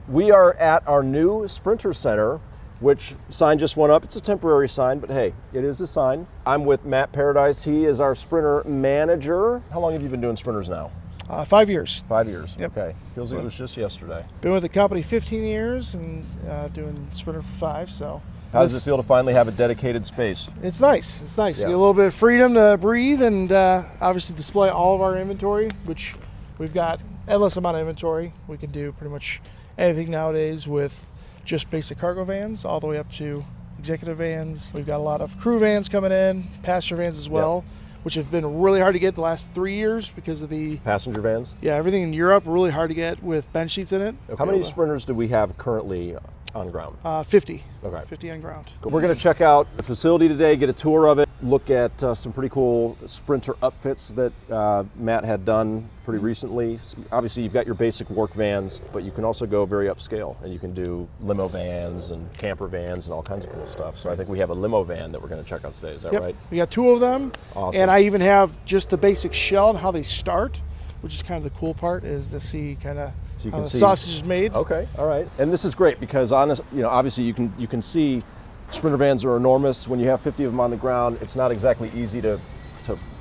We are at our new Sprinter Center, which sign just went up. It's a temporary sign, but hey, it is a sign. I'm with Matt Paradise. He is our Sprinter manager. How long have you been doing Sprinters now? 5 years. 5 years. Yep. Okay. Feels like it was just yesterday. Been with the company 15 years and doing Sprinter for 5. So how does it feel to finally have a dedicated space? It's nice. It's nice. Yeah. You get a little bit of freedom to breathe and obviously display all of our inventory, which we've got endless amount of inventory. We can do pretty much anything nowadays with just basic cargo vans all the way up to executive vans. We've got a lot of crew vans coming in, passenger vans as well. Yep. Which have been really hard to get the last 3 years because of the passenger vans. Yeah, everything in Europe really hard to get with bench seats in it. How many Sprinters do we have currently on ground? 50. Okay. 50 on ground. We're going to check out the facility today, get a tour of it, look at some pretty cool Sprinter upfits that Matt had done pretty recently. Obviously, you've got your basic work vans, but you can also go very upscale, and you can do limo vans and camper vans and all kinds of cool stuff. So I think we have a limo van that we're going to check out today. Is that right? We got 2 of them. Awesome. And I even have just the basic shell and how they start, which is kind of the cool part, is to see kind of so how the sausage is made. Okay, all right. And this is great because obviously you can see Sprinter vans are enormous. When you have 50 of them on the ground, it's not exactly easy to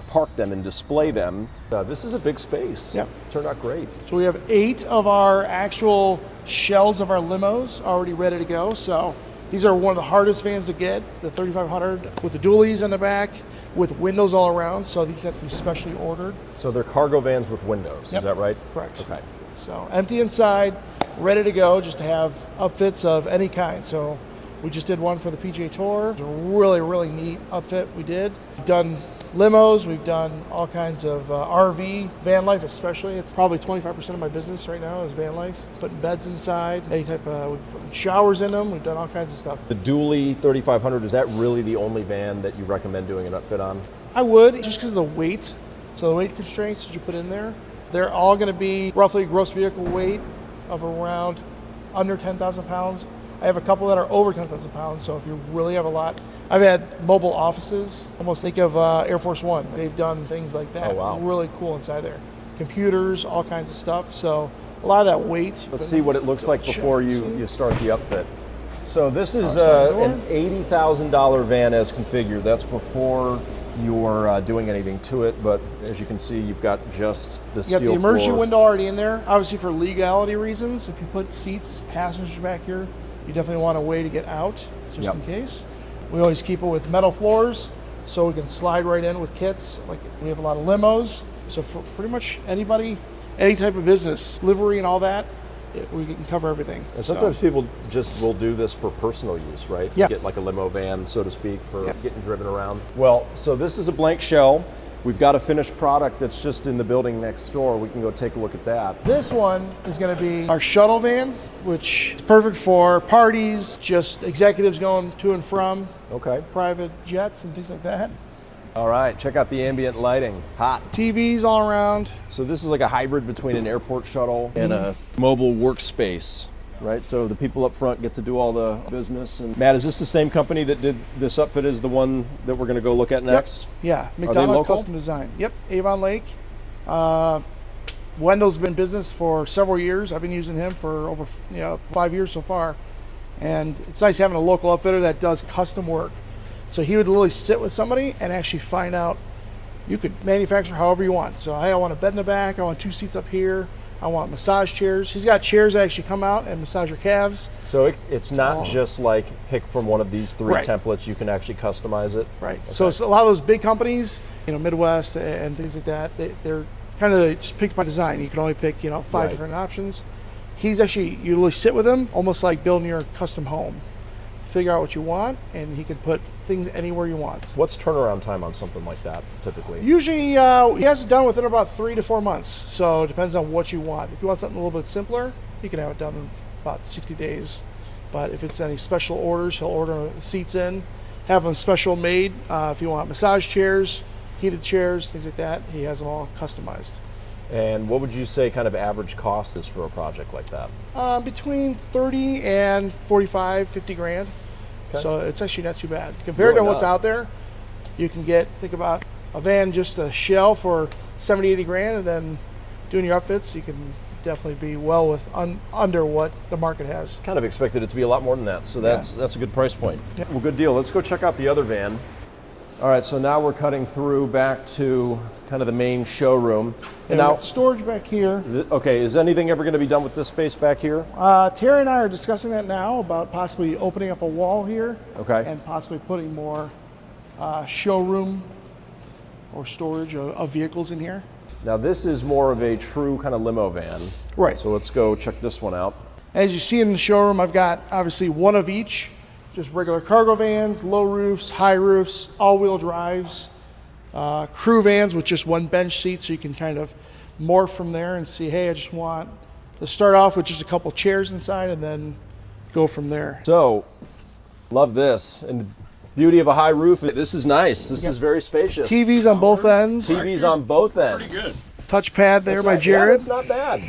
park them and display them. This is a big space. Yep. Turned out great. So we have 8 of our actual shells of our limos already ready to go. So these are one of the hardest vans to get, the 3500 with the dualies on the back, with windows all around. So these have to be specially ordered. So they're cargo vans with windows, Yep. Is that right? Correct. Okay. So empty inside, ready to go, just to have upfits of any kind. So we just did one for the PGA Tour. It was a really, really neat upfit we did. We've done limos, we've done all kinds of RV, van life especially. It's probably 25% of my business right now is van life. Putting beds inside, any type of, we put showers in them, we've done all kinds of stuff. The dually 3500, is that really the only van that you recommend doing an upfit on? I would, just because of the weight. So the weight constraints that you put in there, they're all gonna be roughly gross vehicle weight of around under 10,000 pounds. I have a couple that are over 10,000 pounds, so if you really have a lot. I've had mobile offices, almost think of Air Force One. They've done things like that. Oh, wow. Really cool inside there. Computers, all kinds of stuff. So a lot of that weight. Let's see what it looks like before you start the upfit. So this is an $80,000 van as configured. That's before you're doing anything to it, but as you can see, you've got just the steel floor. You got the emergency window already in there. Obviously for legality reasons, if you put seats, passengers back here, you definitely want a way to get out, just in case. We always keep it with metal floors, so we can slide right in with kits. Like we have a lot of limos, so for pretty much anybody, any type of business, livery and all that, we can cover everything. And sometimes people just will do this for personal use, right? Yeah. Get like a limo van, so to speak, for getting driven around. Well, so this is a blank shell. We've got a finished product that's just in the building next door. We can go take a look at that. This one is going to be our shuttle van, which is perfect for parties, just executives going to and from. Okay. Private jets and things like that. All right, check out the ambient lighting. Hot. TVs all around. So this is like a hybrid between an airport shuttle and a mobile workspace, right? So the people up front get to do all the business. And Matt, is this the same company that did this upfit as the one that we're going to go look at next? Yep. Yeah, Are they local? Custom Design. Yep, Avon Lake. Wendell's been in business for several years. I've been using him for over 5 years so far. And it's nice having a local upfitter that does custom work. So he would literally sit with somebody and actually find out, you could manufacture however you want. So hey, I want a bed in the back, I want 2 seats up here, I want massage chairs. He's got chairs that actually come out and massage your calves. So it's not just like pick from one of these 3 templates, you can actually customize it? Right. Okay. So it's a lot of those big companies, Midwest and things like that, they're kind of just picked by design. You can only pick 5 different options. He's actually, you literally sit with him, almost like building your custom home. Figure out what you want, and he can put things anywhere you want. What's turnaround time on something like that, typically? Usually, he has it done within about 3 to 4 months. So it depends on what you want. If you want something a little bit simpler, you can have it done in about 60 days. But if it's any special orders, he'll order seats in, have them special made. If you want massage chairs, heated chairs, things like that, he has them all customized. And what would you say kind of average cost is for a project like that? Between 30 and 45, 50 grand. Okay. So it's actually not too bad. Compared really to what's out there, you can think about a van, just a shell for 70, 80 grand, and then doing your upfits, you can definitely be well with under what the market has. Kind of expected it to be a lot more than that, so that's a good price point. Yeah. Well, good deal. Let's go check out the other van. All right, so now we're cutting through back to kind of the main showroom. And now, we got storage back here. Okay, is anything ever going to be done with this space back here? Terry and I are discussing that now about possibly opening up a wall here. Okay. And possibly putting more showroom or storage of vehicles in here. Now this is more of a true kind of limo van. Right. So let's go check this one out. As you see in the showroom, I've got obviously one of each, just regular cargo vans, low roofs, high roofs, all-wheel drives, crew vans with just one bench seat, so you can kind of morph from there and see, hey, I just want to start off with just a couple chairs inside and then go from there. So, love this. And the beauty of a high roof, this is nice. This is very spacious. TVs on both ends. TVs on both ends. Pretty good. Touchpad there by Yeah, Jared. that's not bad.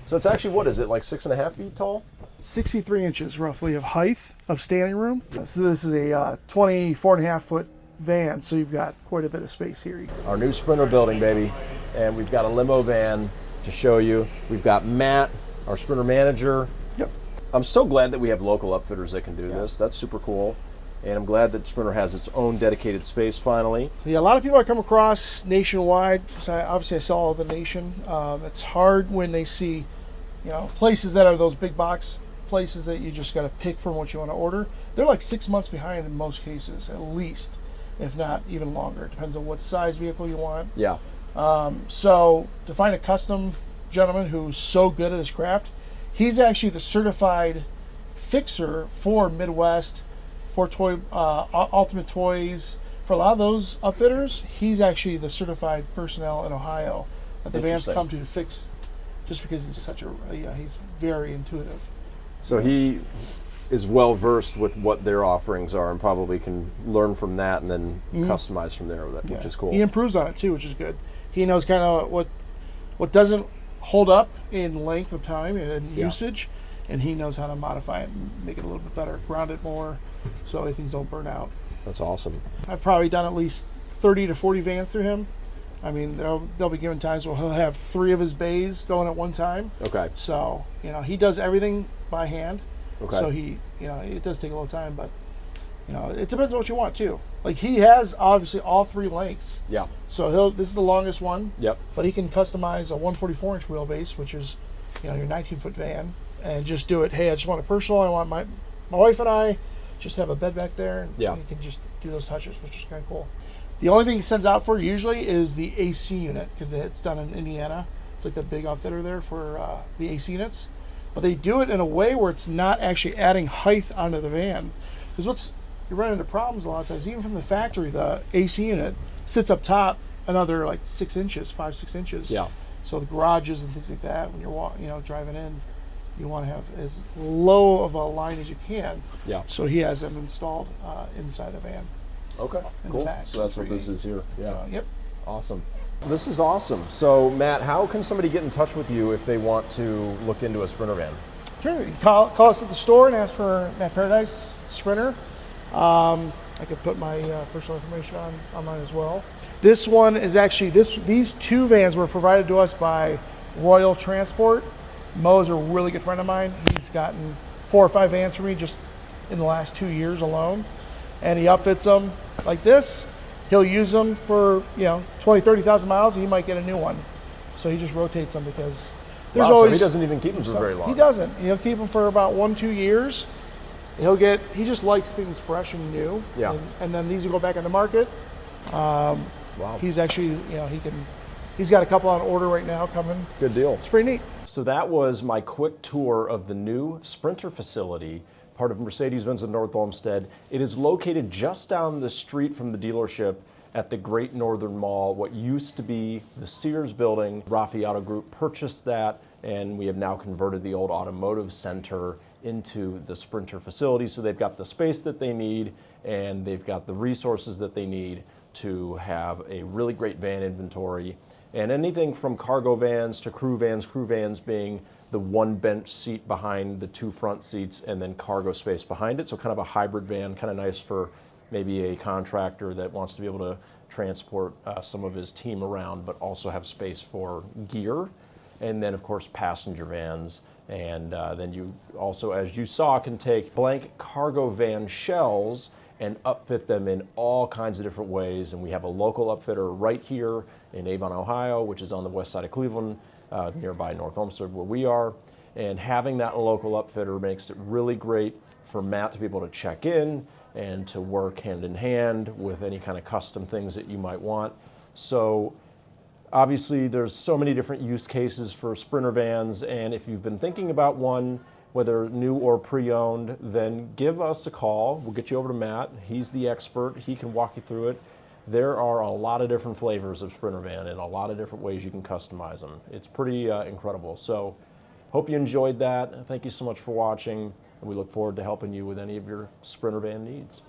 So it's actually, what is it, like 6.5 feet tall? 63 inches roughly of height of standing room. So this is a 24.5 foot van, so you've got quite a bit of space here. Our new Sprinter building, baby. And we've got a limo van to show you. We've got Matt, our Sprinter manager. Yep. I'm so glad that we have local upfitters that can do this. That's super cool. And I'm glad that Sprinter has its own dedicated space finally. Yeah, a lot of people I come across nationwide, so obviously I sell all over the nation. It's hard when they see, places that are those big box places that you just got to pick from what you want to order. They're like 6 months behind in most cases, at least, if not even longer. It depends on what size vehicle you want. Yeah. So to find a custom gentleman who's so good at his craft, he's actually the certified fixer for Midwest, for Ultimate Toys. For a lot of those upfitters, he's actually the certified personnel in Ohio that the vans come to fix, just because he's such a, he's very intuitive. So he is well versed with what their offerings are and probably can learn from that and then customize from there, which is cool. He improves on it too, which is good. He knows kind of what doesn't hold up in length of time and usage, and he knows how to modify it and make it a little bit better, ground it more, so things don't burn out. That's awesome. I've probably done at least 30 to 40 vans through him. I mean, there'll be given times where he'll have 3 of his bays going at one time. Okay. So, he does everything by hand. Okay. So it does take a little time, but, it depends on what you want too. Like, he has obviously all 3 lengths. Yeah. So this is the longest one. Yep. But he can customize a 144-inch wheelbase, which is, your 19-foot van, and just do it. Hey, I just want a personal. I want my wife and I just have a bed back there, and you can just do those touches, which is kind of cool. The only thing he sends out for usually is the AC unit, because it's done in Indiana. It's like the big outfitter there for the AC units. But they do it in a way where it's not actually adding height onto the van. Because you run into problems a lot of times, even from the factory, the AC unit sits up top another like 6 inches, 5-6 inches. Yeah. So the garages and things like that, when you're driving in, you want to have as low of a line as you can. Yeah. So he has them installed inside the van. Okay. Cool. Back. So that's what this is here. Yeah. So, yep. Awesome. This is awesome. So Matt, how can somebody get in touch with you if they want to look into a Sprinter van? Sure. You can call us at the store and ask for Matt Paradise Sprinter. I could put my personal information on mine as well. This one is actually these 2 vans were provided to us by Royal Transport. Mo's a really good friend of mine. He's gotten 4 or 5 vans for me just in the last 2 years alone. And he upfits them like this. He'll use them for 20, 30,000 miles, and he might get a new one. So he just rotates them because there's always. So he doesn't even keep them for very long. He doesn't. He'll keep them for about 1-2 years. He just likes things fresh and new. Yeah. And then these will go back on the market. Wow. He's actually, he's got a couple on order right now coming. Good deal. It's pretty neat. So that was my quick tour of the new Sprinter facility, part of Mercedes-Benz of North Olmsted. It is located just down the street from the dealership at the Great Northern Mall, what used to be the Sears building. Rafi Auto Group purchased that, and we have now converted the old automotive center into the Sprinter facility. So they've got the space that they need, and they've got the resources that they need to have a really great van inventory. And anything from cargo vans to crew vans being the 1 bench seat behind the 2 front seats and then cargo space behind it. So kind of a hybrid van, kind of nice for maybe a contractor that wants to be able to transport some of his team around, but also have space for gear. and then of course passenger vans. And then you also, as you saw, can take blank cargo van shells and upfit them in all kinds of different ways. And we have a local upfitter right here in Avon, Ohio, which is on the west side of Cleveland, nearby North Olmsted where we are. And having that local upfitter makes it really great for Matt to be able to check in and to work hand in hand with any kind of custom things that you might want. So obviously there's so many different use cases for Sprinter vans, and if you've been thinking about one, whether new or pre-owned, then give us a call. We'll get you over to Matt. He's the expert. He can walk you through it. There are a lot of different flavors of Sprinter van and a lot of different ways you can customize them. It's pretty incredible. So hope you enjoyed that. Thank you so much for watching, and we look forward to helping you with any of your Sprinter van needs.